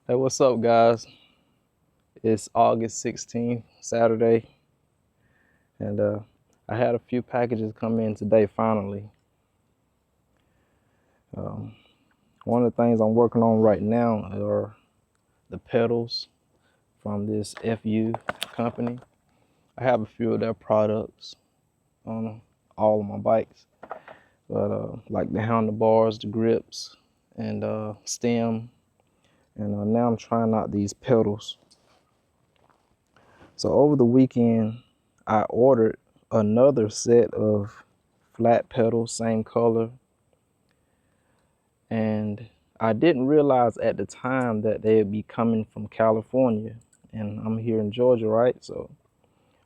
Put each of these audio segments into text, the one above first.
Hey, what's up, guys? It's August 16th, Saturday, and I had a few packages come in today finally. Um, One of the things I'm working on right now are the pedals from this FU company. I have a few of their products on all of my bikes, but like the handlebars, the grips, and stem, and now I'm trying out these pedals. So over the weekend, I ordered another set of flat pedals, same color, and I didn't realize at the time that they would be coming from California, and I'm here in Georgia, right? So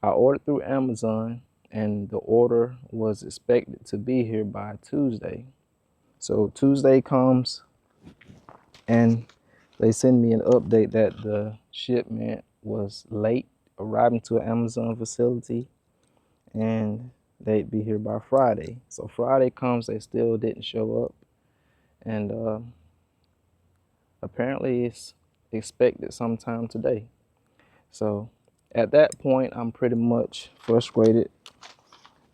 I ordered through Amazon, and the order was expected to be here by Tuesday. So Tuesday comes, and they send me an update that the shipment was late arriving to an Amazon facility, and they'd be here by Friday. So Friday comes, they still didn't show up, and apparently it's expected sometime today. So at that point, I'm pretty much frustrated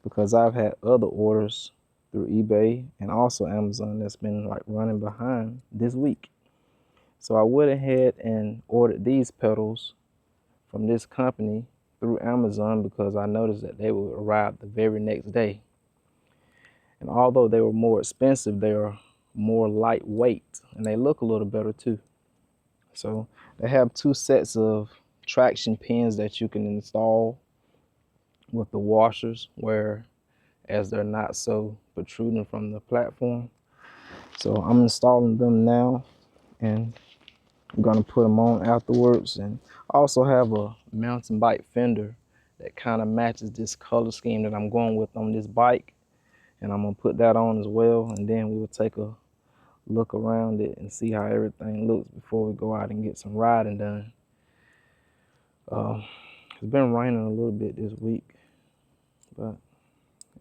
because I've had other orders through eBay and also Amazon that's been like running behind this week. So I went ahead and ordered these pedals from this company through Amazon because I noticed that they would arrive the very next day. And although they were more expensive, they are more lightweight and they look a little better too. So they have two sets of traction pins that you can install with the washers, where as they're not so protruding from the platform. So I'm installing them now, and I'm gonna put them on afterwards. And I also have a mountain bike fender that kind of matches this color scheme that I'm going with on this bike, and I'm gonna put that on as well, and then we will take a look around it and see how everything looks before we go out and get some riding done. It's been raining a little bit this week, but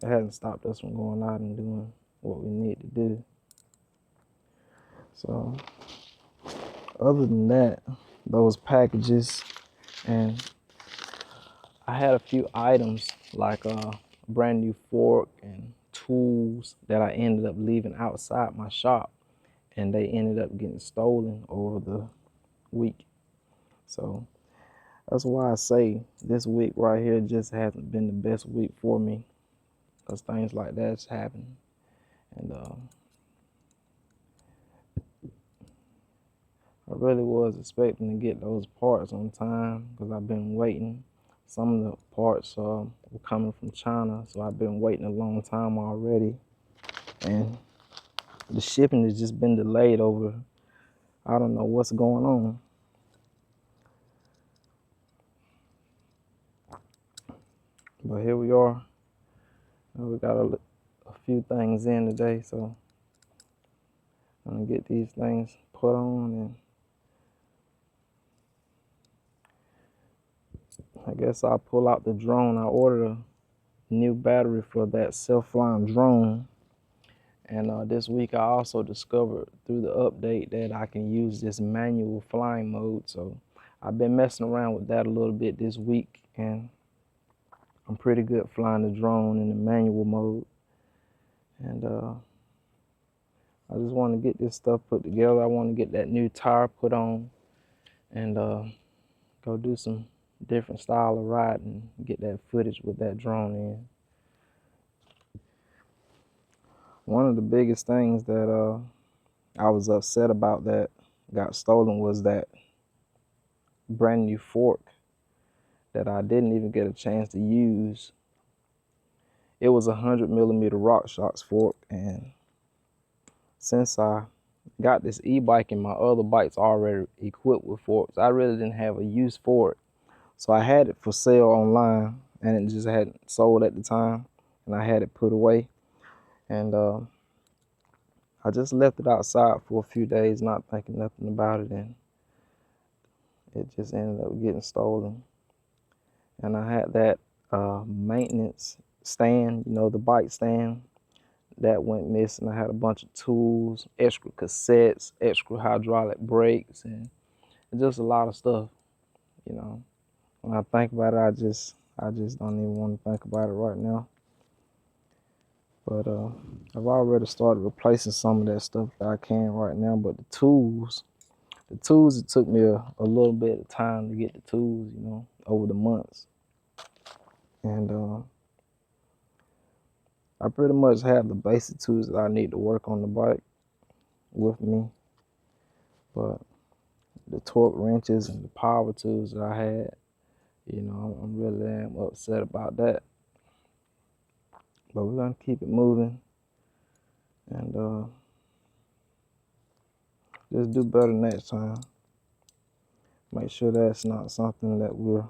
it hasn't stopped us from going out and doing what we need to do. So other than that, those packages, and I had a few items like a brand new fork and tools that I ended up leaving outside my shop, and they ended up getting stolen over the week. So that's why I say this week right here just hasn't been the best week for me, because things like that's happening. And I really was expecting to get those parts on time because I've been waiting. Some of the parts were coming from China, so I've been waiting a long time already. And the shipping has just been delayed over, I don't know what's going on. But here we are. We got a few things in today, so I'm gonna get these things put on, and I guess I'll pull out the drone. I ordered a new battery for that self-flying drone, and this week I also discovered through the update that I can use this manual flying mode. So I've been messing around with that a little bit this week, and I'm pretty good flying the drone in the manual mode. And I just want to get this stuff put together. I want to get that new tire put on, and go do some different style of riding, get that footage with that drone in. One of the biggest things that I was upset about that got stolen was that brand new fork that I didn't even get a chance to use. It was a 100mm RockShox fork, and since I got this e-bike and my other bike's already equipped with forks, I really didn't have a use for it. So I had it for sale online, and it just hadn't sold at the time, and I had it put away. And I just left it outside for a few days, not thinking nothing about it, and it just ended up getting stolen. And I had that maintenance stand, the bike stand, that went missing. I had a bunch of tools, extra cassettes, extra hydraulic brakes, and It's just a lot of stuff, you know. When I think about it, I just don't even want to think about it right now. But I've already started replacing some of that stuff that I can right now. But the tools, it took me a little bit of time to get the tools, you know, over the months. And I pretty much have the basic tools that I need to work on the bike with me. But the torque wrenches and the power tools that I had, you know, I'm really upset about that. But we're gonna keep it moving and just do better next time. Make sure that's not something that we're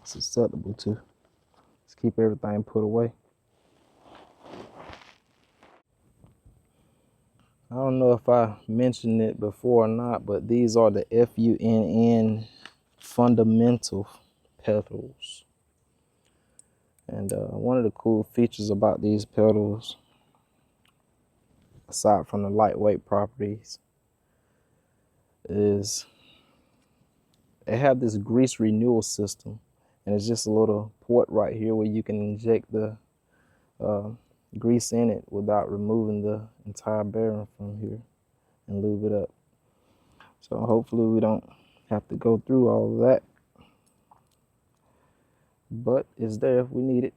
susceptible to. Let's keep everything put away. I don't know if I mentioned it before or not, but these are the FUNN fundamental pedals. And one of the cool features about these pedals, aside from the lightweight properties, is they have this grease renewal system. And it's just a little port right here where you can inject the grease in it without removing the entire bearing from here and lube it up. So hopefully we don't have to go through all of that, but it's there if we need it.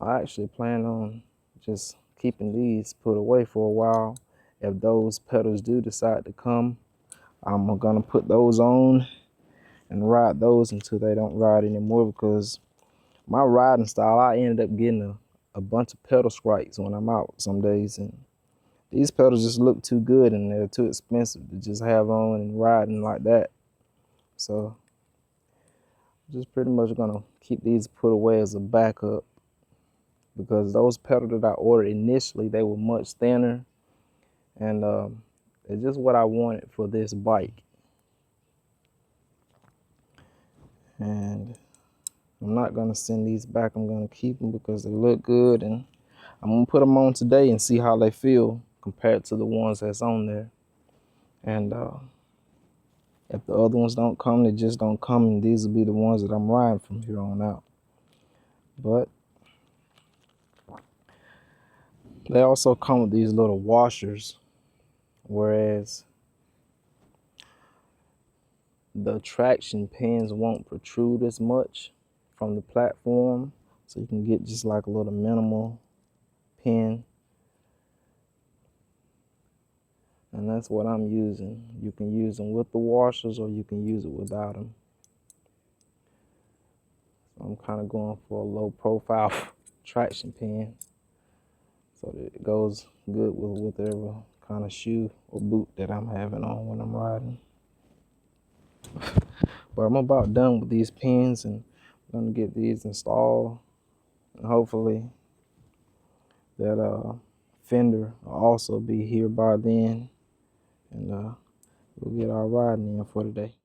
I actually plan on just keeping these put away for a while. If those pedals do decide to come, I'm gonna put those on and ride those until they don't ride anymore, because my riding style, I ended up getting a bunch of pedal strikes when I'm out some days, and these pedals just look too good and they're too expensive to just have on and riding like that. So I'm just pretty much gonna keep these put away as a backup, because those pedals that I ordered initially, they were much thinner, and it's just what I wanted for this bike. And I'm not gonna send these back. I'm gonna keep them because they look good, and I'm gonna put them on today and see how they feel compared to the ones that's on there. And if the other ones don't come, they just don't come, and these will be the ones that I'm riding from here on out. But they also come with these little washers, whereas the traction pins won't protrude as much from the platform, so you can get just like a little minimal pin. And that's what I'm using. You can use them with the washers or you can use it without them. So I'm kind of going for a low profile traction pin, so that it goes good with whatever kind of shoe or boot that I'm having on when I'm riding. But I'm about done with these pins, and I'm gonna get these installed, and hopefully that fender will also be here by then, and we'll get our riding in for today.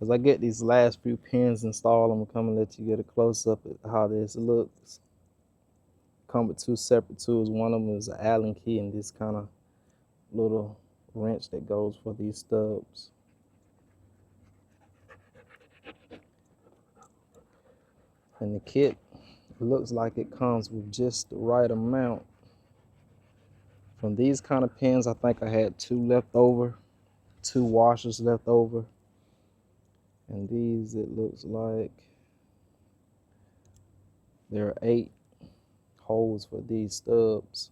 As I get these last few pins installed, I'm gonna come and let you get a close-up at how this looks. Come with two separate tools. One of them is an Allen key and this kind of little wrench that goes for these stubs. And the kit, it looks like it comes with just the right amount. From these kind of pins, I think I had two left over, two washers left over. And these, it looks like there are 8 holes for these stubs.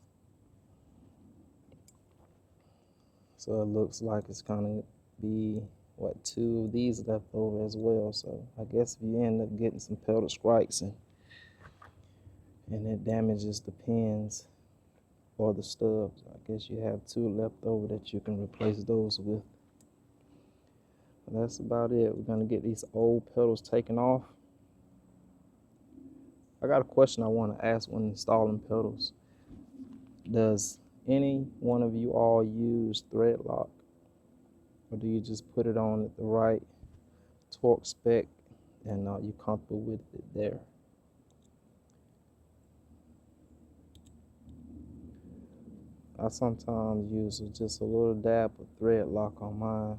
So it looks like it's gonna be, what, 2 of these left over as well. So I guess if you end up getting some pedal strikes and it damages the pins or the stubs, I guess you have 2 left over that you can replace those with. But that's about it. We're gonna get these old pedals taken off. I got a question I want to ask when installing pedals. Does any one of you all use thread lock, or do you just put it on at the right torque spec and you're comfortable with it there? I sometimes use just a little dab of thread lock on mine,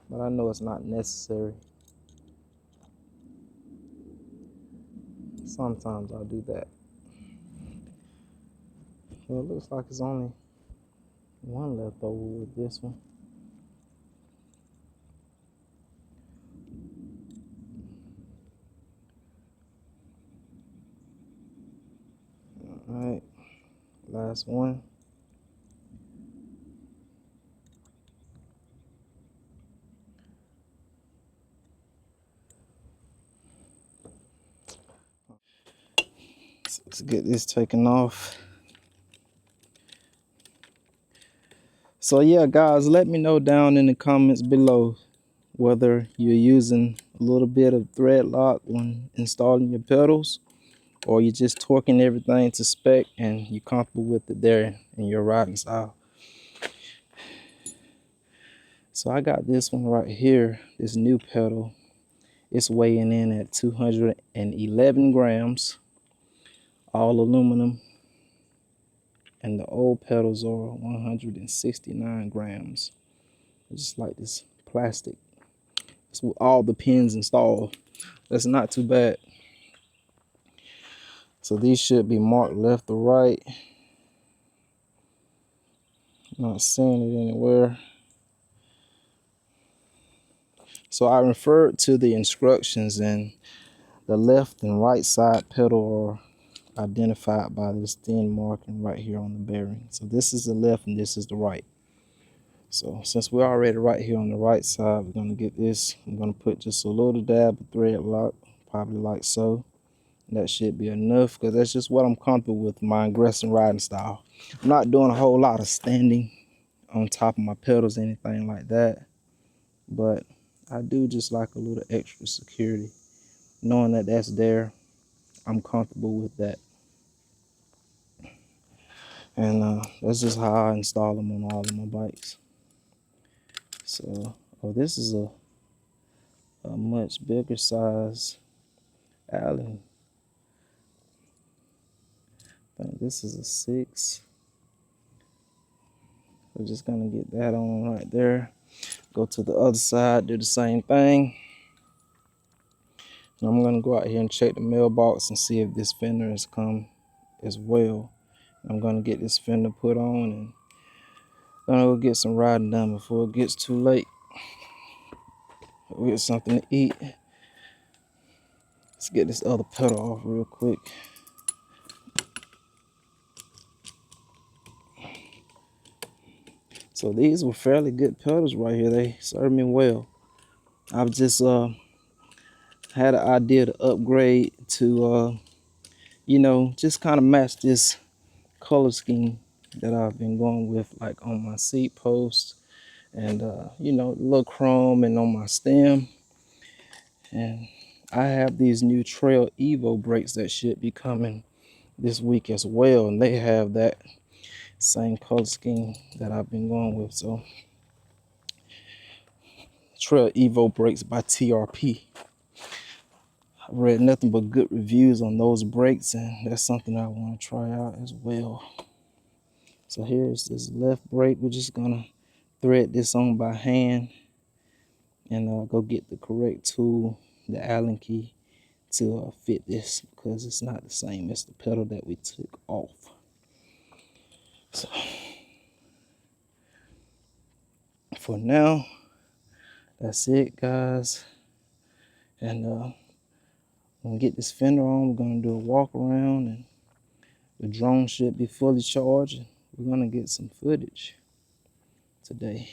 but I know it's not necessary. Sometimes I'll do that. Well, it looks like it's only one left over with this one. All right, last one. So let's get this taken off. So yeah, guys, let me know down in the comments below whether you're using a little bit of thread lock when installing your pedals, or you're just torquing everything to spec and you're comfortable with it there in your riding style. So I got this one right here, this new pedal. It's weighing in at 211 grams, all aluminum, and the old pedals are 169 grams. It's just like this plastic. It's with all the pins installed. That's not too bad. So these should be marked left or right. Not seeing it anywhere. So I referred to the instructions, and the left and right side pedal are identified by this thin marking right here on the bearing. So this is the left and this is the right. So since we're already right here on the right side, we're going to get this. I'm going to put just a little dab of thread lock, probably like so. That should be enough, because that's just what I'm comfortable with, my aggressive riding style. I'm not doing a whole lot of standing on top of my pedals, anything like that, but I do just like a little extra security. Knowing that that's there, I'm comfortable with that. And that's just how I install them on all of my bikes. So, oh, this is a much bigger size Allen. I think this is a 6. We're just gonna get that on right there. Go to the other side, do the same thing. And I'm gonna go out here and check the mailbox and see if this fender has come as well. I'm gonna get this fender put on and gonna go get some riding done before it gets too late. We'll get something to eat. Let's get this other pedal off real quick. So these were fairly good pedals right here. They served me well. I've just had an idea to upgrade to, you know, just kind of match this color scheme that I've been going with, like on my seat post and, you know, a little chrome and on my stem. And I have these new Trail Evo brakes that should be coming this week as well, and they have that same color scheme that I've been going with. So Trail Evo brakes by TRP. I've read nothing but good reviews on those brakes, and that's something I want to try out as well. So here's this left brake. We're just gonna thread this on by hand and go get the correct tool, the Allen key, to fit this, because it's not the same as the pedal that we took off. So for now, that's it, guys. And I'm gonna get this fender on. We're gonna do a walk around, and the drone should be fully charged. We're gonna get some footage today.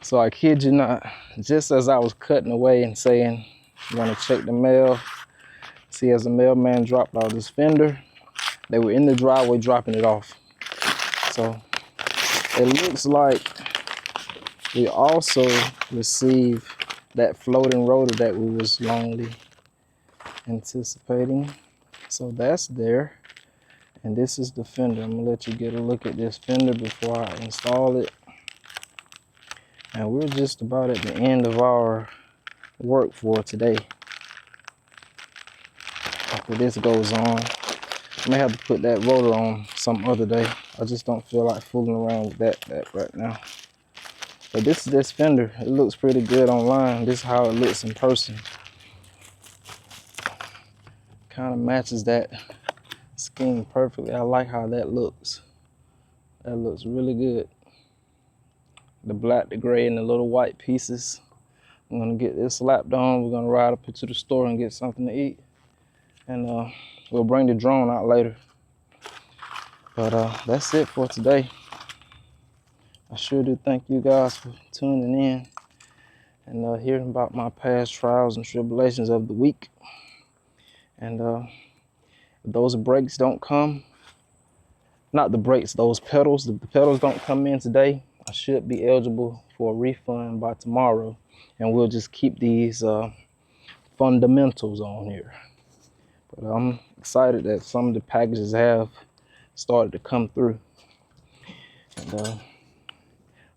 So I kid you not, just as I was cutting away and saying I'm gonna check the mail, see, as the mailman dropped out this fender, they were in the driveway dropping it off. So it looks like we also received that floating rotor that we was longly anticipating. So that's there. And this is the fender. I'm gonna let you get a look at this fender before I install it. And we're just about at the end of our work for today. After this goes on, May have to put that rotor on some other day. I just don't feel like fooling around with that right now. But this is this fender. It looks pretty good online. This is how it looks in person. Kind of matches that scheme perfectly. I like how that looks. That looks really good. The black, the gray, and the little white pieces. I'm gonna get this slapped on. We're gonna ride up into the store and get something to eat. And we'll bring the drone out later. But that's it for today. I sure do thank you guys for tuning in and hearing about my past trials and tribulations of the week. And if those brakes don't come, not the brakes, those pedals, the pedals don't come in today, I should be eligible for a refund by tomorrow. And we'll just keep these fundamentals on here. But I'm excited that some of the packages have started to come through. And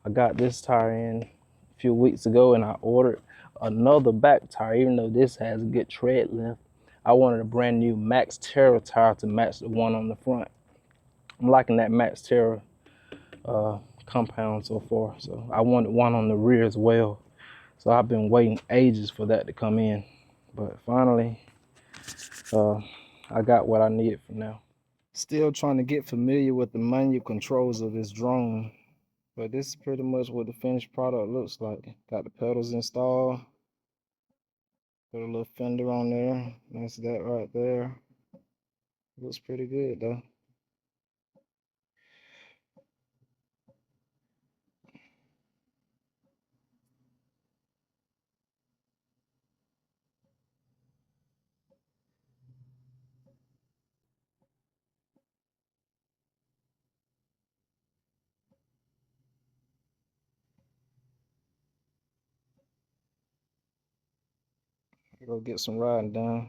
I got this tire in a few weeks ago, and I ordered another back tire. Even though this has a good tread length, I wanted a brand new Max Terra tire to match the one on the front. I'm liking that Max Terra compound so far, so I wanted one on the rear as well. So I've been waiting ages for that to come in, but finally I got what I needed for now. Still trying to get familiar with the manual controls of this drone, but this is pretty much what the finished product looks like. Got the pedals installed, put a little fender on there, that's that right there. Looks pretty good though. Go get some riding done.